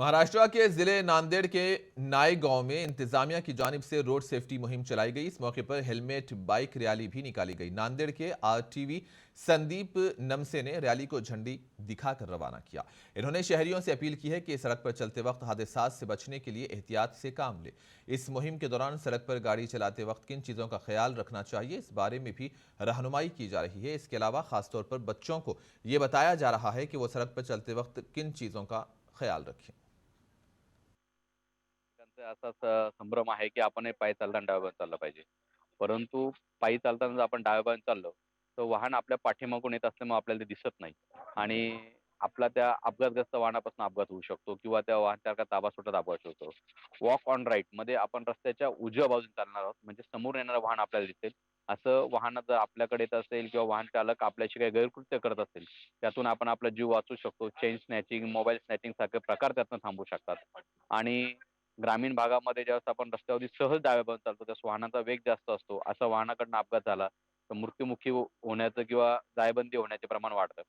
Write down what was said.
महाराष्ट्र के जिले नांदेड़ के नाई गांव में इंतजामिया की जानिब से रोड सेफ्टी मुहिम चलाई गई। इस मौके पर हेलमेट बाइक रैली भी निकाली गई। नांदेड़ के आरटीवी संदीप नमसे ने रैली को झंडी दिखाकर रवाना किया। इन्होंने शहरियों से अपील की है कि सड़क पर चलते वक्त हादसात से बचने के लिए एहतियात से काम ले। इस मुहिम के दौरान सड़क पर गाड़ी चलाते वक्त किन चीजों का ख्याल रखना चाहिए, इस बारे में भी रहनुमाई की जा रही है। इसके अलावा खासतौर पर बच्चों को ये बताया जा रहा है कि वो सड़क पर चलते वक्त किन चीजों का ख्याल रखें। त्यांचा असाच संभ्रम आहे की आपण हे पायी चालताना डाव्या बाजूने चाललं पाहिजे. परंतु पायी चालताना जर आपण डाव्या बाजूने चाललो, तर वाहन आपल्या पाठीमागून येत असल्यामुळे आपल्याला ते दिसत नाही आणि आपला त्या अपघातग्रस्त वाहनापासून अपघात होऊ शकतो किंवा त्या वाहन चालकाचा आबासुटा अपघात होतो. वॉक ऑन राईट मध्ये आपण रस्त्याच्या उजव्या बाजूने चालणार आहोत, म्हणजे समोर येणारं वाहन आपल्याला दिसेल. असं वाहन जर आपल्याकडे येत असेल किंवा वाहन चालक आपल्याशी काही गैरकृत्य करत असेल, त्यातून आपण आपला जीव वाचवू शकतो. चेन स्नॅचिंग, मोबाईल स्नॅचिंग सारखे प्रकार त्यातून थांबू शकतात. आणि ग्रामीण भागामध्ये ज्यावेळेस आपण रस्त्यावरती सहज डाव्या बाजूने चालतो, त्यावेळेस वाहनाचा वेग जास्त असतो. असा वाहनाकडनं अपघात झाला तर मृत्युमुखी होण्याचं किंवा जायबंदी होण्याचे प्रमाण वाढतं.